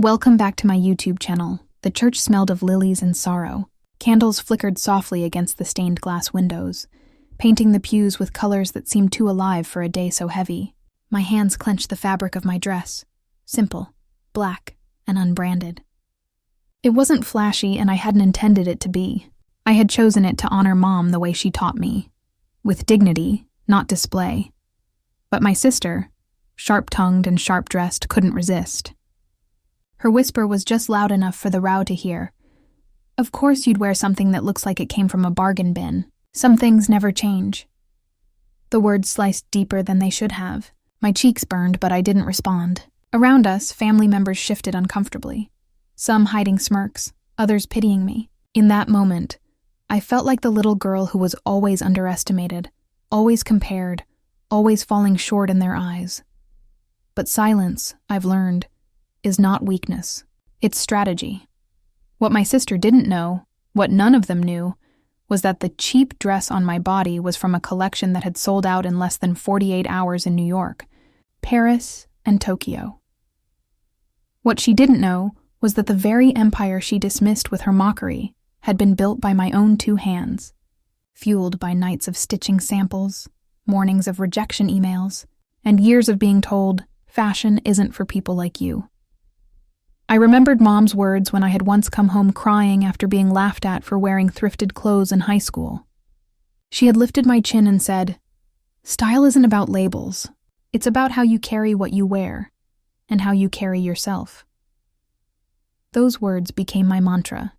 Welcome back to my YouTube channel. The church smelled of lilies and sorrow. Candles flickered softly against the stained glass windows, painting the pews with colors that seemed too alive for a day so heavy. My hands clenched the fabric of my dress. Simple, black, and unbranded. It wasn't flashy, and I hadn't intended it to be. I had chosen it to honor Mom the way she taught me. With dignity, not display. But my sister, sharp-tongued and sharp-dressed, couldn't resist. Her whisper was just loud enough for the row to hear. Of course you'd wear something that looks like it came from a bargain bin. Some things never change. The words sliced deeper than they should have. My cheeks burned, but I didn't respond. Around us, family members shifted uncomfortably. Some hiding smirks, others pitying me. In that moment, I felt like the little girl who was always underestimated, always compared, always falling short in their eyes. But silence, I've learned, is not weakness. It's strategy. What my sister didn't know, what none of them knew, was that the cheap dress on my body was from a collection that had sold out in less than 48 hours in New York, Paris, and Tokyo. What she didn't know was that the very empire she dismissed with her mockery had been built by my own 2 hands, fueled by nights of stitching samples, mornings of rejection emails, and years of being told, fashion isn't for people like you. I remembered Mom's words when I had once come home crying after being laughed at for wearing thrifted clothes in high school. She had lifted my chin and said, "Style isn't about labels. It's about how you carry what you wear, and how you carry yourself." Those words became my mantra.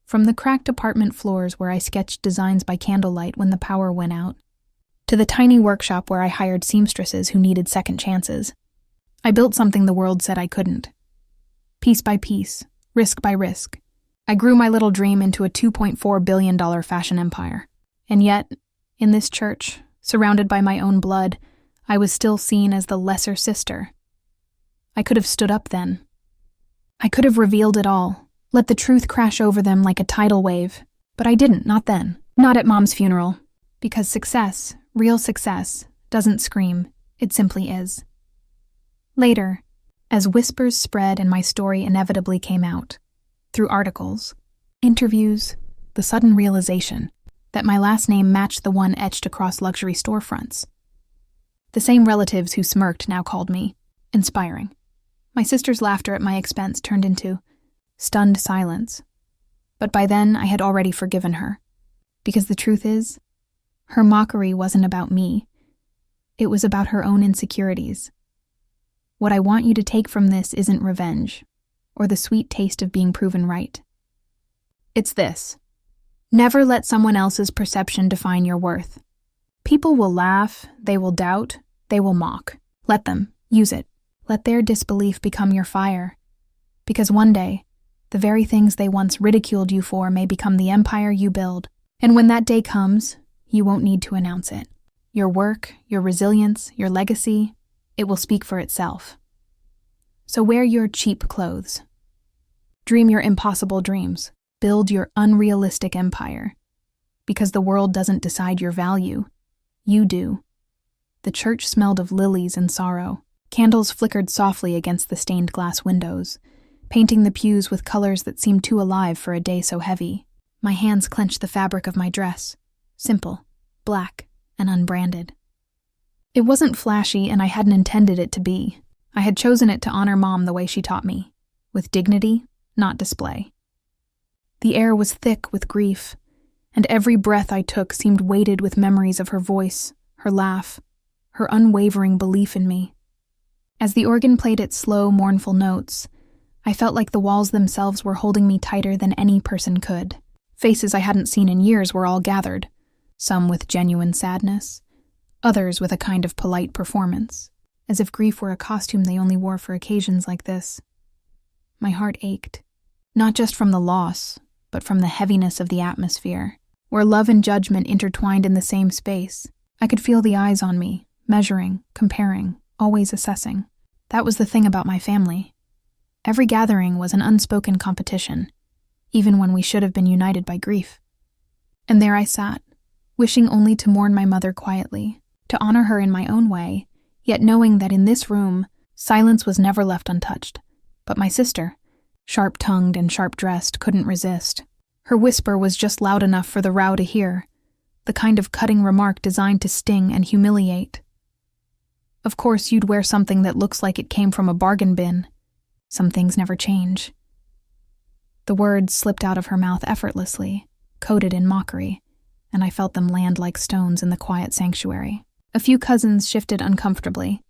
From the cracked apartment floors where I sketched designs by candlelight when the power went out, to the tiny workshop where I hired seamstresses who needed second chances, I built something the world said I couldn't. Piece by piece, risk by risk, I grew my little dream into a $2.4 billion fashion empire. And yet, in this church, surrounded by my own blood, I was still seen as the lesser sister. I could have stood up then. I could have revealed it all, let the truth crash over them like a tidal wave, but I didn't, not then, not at Mom's funeral, because success, real success, doesn't scream, it simply is. Later, as whispers spread and my story inevitably came out, through articles, interviews, the sudden realization that my last name matched the one etched across luxury storefronts. The same relatives who smirked now called me inspiring. My sister's laughter at my expense turned into stunned silence. But by then I had already forgiven her, because the truth is, her mockery wasn't about me. It was about her own insecurities. What I want you to take from this isn't revenge, or the sweet taste of being proven right. It's this: never let someone else's perception define your worth. People will laugh, they will doubt, they will mock. Let them, use it. Let their disbelief become your fire. Because one day, the very things they once ridiculed you for may become the empire you build. And when that day comes, you won't need to announce it. Your work, your resilience, your legacy, it will speak for itself. So wear your cheap clothes. Dream your impossible dreams. Build your unrealistic empire. Because the world doesn't decide your value. You do. The church smelled of lilies and sorrow. Candles flickered softly against the stained glass windows, painting the pews with colors that seemed too alive for a day so heavy. My hands clenched the fabric of my dress. Simple, black, and unbranded. It wasn't flashy, and I hadn't intended it to be. I had chosen it to honor Mom the way she taught me. With dignity, not display. The air was thick with grief, and every breath I took seemed weighted with memories of her voice, her laugh, her unwavering belief in me. As the organ played its slow, mournful notes, I felt like the walls themselves were holding me tighter than any person could. Faces I hadn't seen in years were all gathered, some with genuine sadness, others with a kind of polite performance, as if grief were a costume they only wore for occasions like this. My heart ached, not just from the loss, but from the heaviness of the atmosphere, where love and judgment intertwined in the same space. I could feel the eyes on me, measuring, comparing, always assessing. That was the thing about my family. Every gathering was an unspoken competition, even when we should have been united by grief. And there I sat, wishing only to mourn my mother quietly, to honor her in my own way, yet knowing that in this room, silence was never left untouched. But my sister, sharp-tongued and sharp-dressed, couldn't resist. Her whisper was just loud enough for the row to hear, the kind of cutting remark designed to sting and humiliate. Of course, you'd wear something that looks like it came from a bargain bin. Some things never change. The words slipped out of her mouth effortlessly, coated in mockery, and I felt them land like stones in the quiet sanctuary. A few cousins shifted uncomfortably,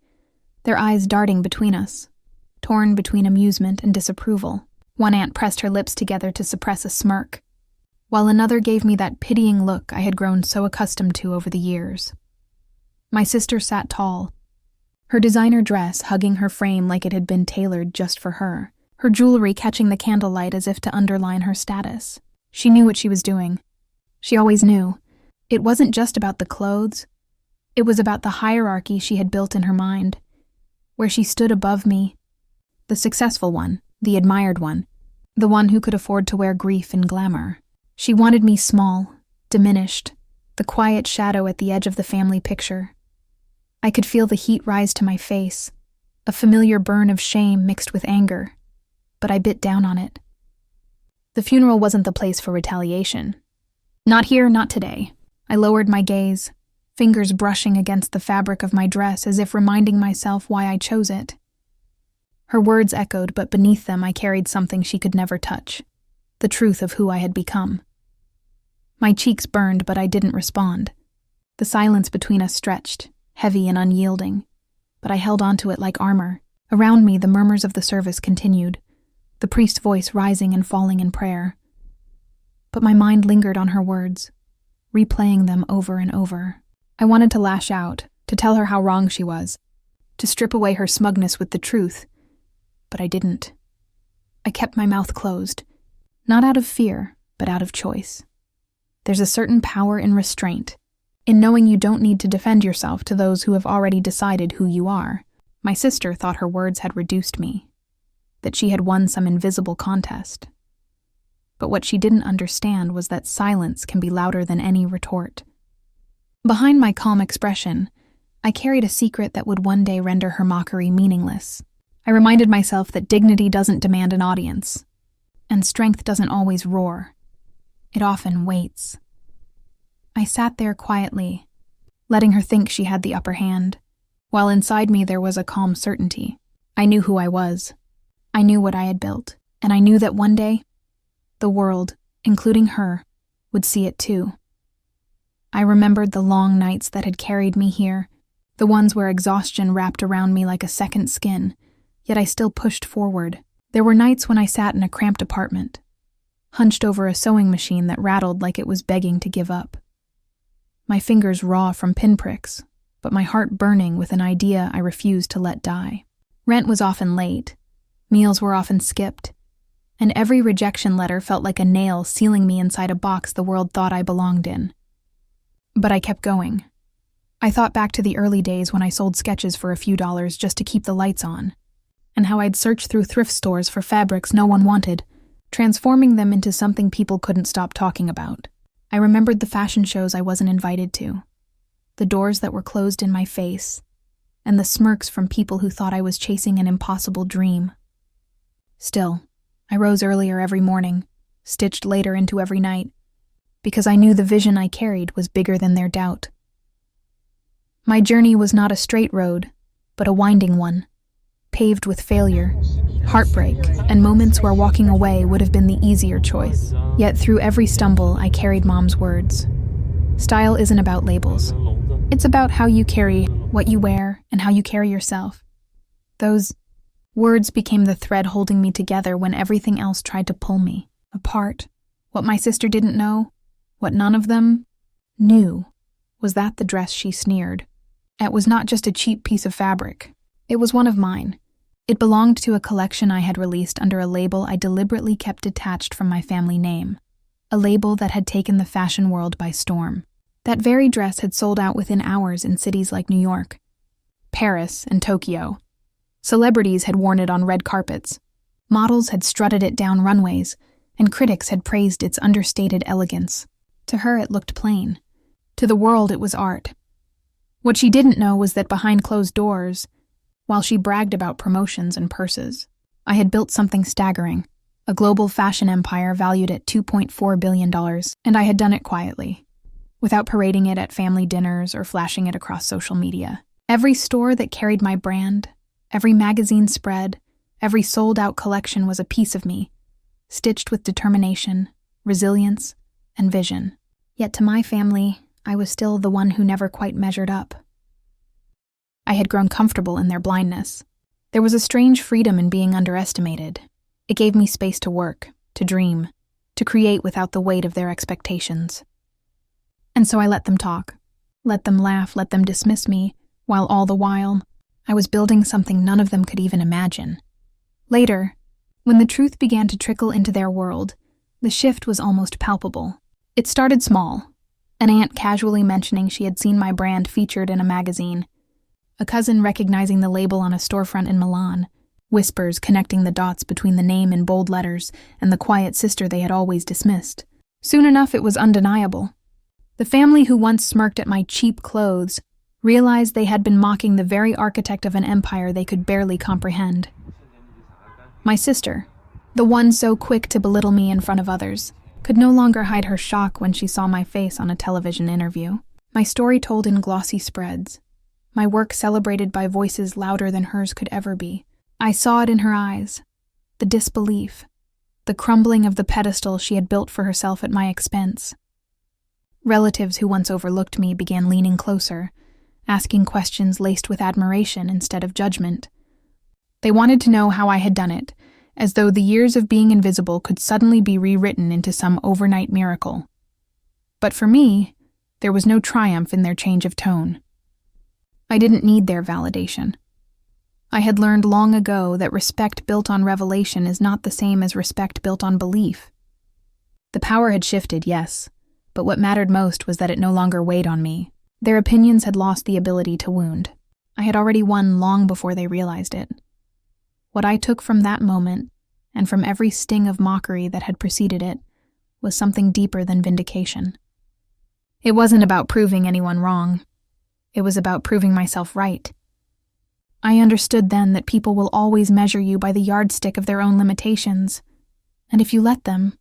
their eyes darting between us, torn between amusement and disapproval. One aunt pressed her lips together to suppress a smirk, while another gave me that pitying look I had grown so accustomed to over the years. My sister sat tall, her designer dress hugging her frame like it had been tailored just for her, her jewelry catching the candlelight as if to underline her status. She knew what she was doing. She always knew. It wasn't just about the clothes. It was about the hierarchy she had built in her mind, where she stood above me, the successful one, the admired one, the one who could afford to wear grief in glamour. She wanted me small, diminished, the quiet shadow at the edge of the family picture. I could feel the heat rise to my face, a familiar burn of shame mixed with anger, but I bit down on it. The funeral wasn't the place for retaliation. Not here, not today. I lowered my gaze, fingers brushing against the fabric of my dress as if reminding myself why I chose it. Her words echoed, but beneath them I carried something she could never touch, the truth of who I had become. My cheeks burned, but I didn't respond. The silence between us stretched, heavy and unyielding, but I held onto it like armor. Around me, the murmurs of the service continued, the priest's voice rising and falling in prayer. But my mind lingered on her words, replaying them over and over. I wanted to lash out, to tell her how wrong she was, to strip away her smugness with the truth, but I didn't. I kept my mouth closed, not out of fear, but out of choice. There's a certain power in restraint, in knowing you don't need to defend yourself to those who have already decided who you are. My sister thought her words had reduced me, that she had won some invisible contest. But what she didn't understand was that silence can be louder than any retort. Behind my calm expression, I carried a secret that would one day render her mockery meaningless. I reminded myself that dignity doesn't demand an audience, and strength doesn't always roar. It often waits. I sat there quietly, letting her think she had the upper hand, while inside me there was a calm certainty. I knew who I was. I knew what I had built, and I knew that one day, the world, including her, would see it too. I remembered the long nights that had carried me here, the ones where exhaustion wrapped around me like a second skin, yet I still pushed forward. There were nights when I sat in a cramped apartment, hunched over a sewing machine that rattled like it was begging to give up. My fingers raw from pinpricks, but my heart burning with an idea I refused to let die. Rent was often late, meals were often skipped, and every rejection letter felt like a nail sealing me inside a box the world thought I belonged in. But I kept going. I thought back to the early days when I sold sketches for a few dollars just to keep the lights on, and how I'd search through thrift stores for fabrics no one wanted, transforming them into something people couldn't stop talking about. I remembered the fashion shows I wasn't invited to, the doors that were closed in my face, and the smirks from people who thought I was chasing an impossible dream. Still, I rose earlier every morning, stitched later into every night, because I knew the vision I carried was bigger than their doubt. My journey was not a straight road, but a winding one, paved with failure, heartbreak, and moments where walking away would have been the easier choice. Yet through every stumble, I carried Mom's words. Style isn't about labels. It's about how you carry what you wear and how you carry yourself. Those words became the thread holding me together when everything else tried to pull me apart. What my sister didn't know, what none of them knew, was that the dress she sneered at was not just a cheap piece of fabric. It was one of mine. It belonged to a collection I had released under a label I deliberately kept detached from my family name, a label that had taken the fashion world by storm. That very dress had sold out within hours in cities like New York, Paris, and Tokyo. Celebrities had worn it on red carpets, models had strutted it down runways, and critics had praised its understated elegance. To her it looked plain. To the world it was art. What she didn't know was that behind closed doors, while she bragged about promotions and purses, I had built something staggering, a global fashion empire valued at $2.4 billion, and I had done it quietly, without parading it at family dinners or flashing it across social media. Every store that carried my brand, every magazine spread, every sold-out collection was a piece of me, stitched with determination, resilience, and vision. Yet to my family, I was still the one who never quite measured up. I had grown comfortable in their blindness. There was a strange freedom in being underestimated. It gave me space to work, to dream, to create without the weight of their expectations. And so I let them talk, let them laugh, let them dismiss me, while all the while, I was building something none of them could even imagine. Later, when the truth began to trickle into their world, the shift was almost palpable. It started small, an aunt casually mentioning she had seen my brand featured in a magazine, a cousin recognizing the label on a storefront in Milan, whispers connecting the dots between the name in bold letters and the quiet sister they had always dismissed. Soon enough, it was undeniable. The family who once smirked at my cheap clothes realized they had been mocking the very architect of an empire they could barely comprehend. My sister, the one so quick to belittle me in front of others, could no longer hide her shock when she saw my face on a television interview. My story told in glossy spreads, my work celebrated by voices louder than hers could ever be. I saw it in her eyes, the disbelief, the crumbling of the pedestal she had built for herself at my expense. Relatives who once overlooked me began leaning closer, asking questions laced with admiration instead of judgment. They wanted to know how I had done it, as though the years of being invisible could suddenly be rewritten into some overnight miracle. But for me, there was no triumph in their change of tone. I didn't need their validation. I had learned long ago that respect built on revelation is not the same as respect built on belief. The power had shifted, yes, but what mattered most was that it no longer weighed on me. Their opinions had lost the ability to wound. I had already won long before they realized it. What I took from that moment, and from every sting of mockery that had preceded it, was something deeper than vindication. It wasn't about proving anyone wrong. It was about proving myself right. I understood then that people will always measure you by the yardstick of their own limitations, and if you let them,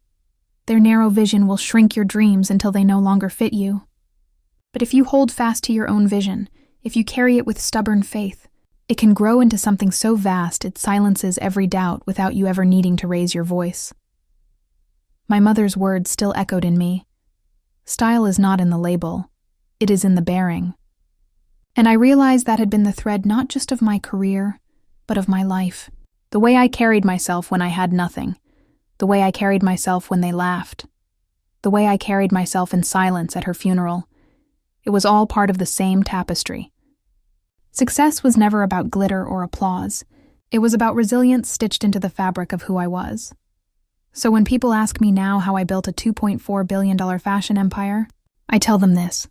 their narrow vision will shrink your dreams until they no longer fit you. But if you hold fast to your own vision, if you carry it with stubborn faith, it can grow into something so vast it silences every doubt without you ever needing to raise your voice. My mother's words still echoed in me. Style is not in the label, it is in the bearing. And I realized that had been the thread not just of my career, but of my life. The way I carried myself when I had nothing, the way I carried myself when they laughed, the way I carried myself in silence at her funeral. It was all part of the same tapestry. Success was never about glitter or applause. It was about resilience stitched into the fabric of who I was. So when people ask me now how I built a $2.4 billion fashion empire, I tell them this.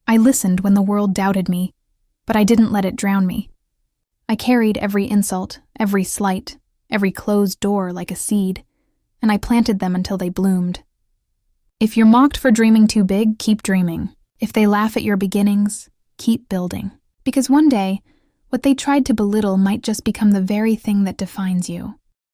I listened when the world doubted me, but I didn't let it drown me. I carried every insult, every slight, every closed door like a seed, and I planted them until they bloomed. If you're mocked for dreaming too big, keep dreaming. If they laugh at your beginnings, keep building. Because one day, what they tried to belittle might just become the very thing that defines you.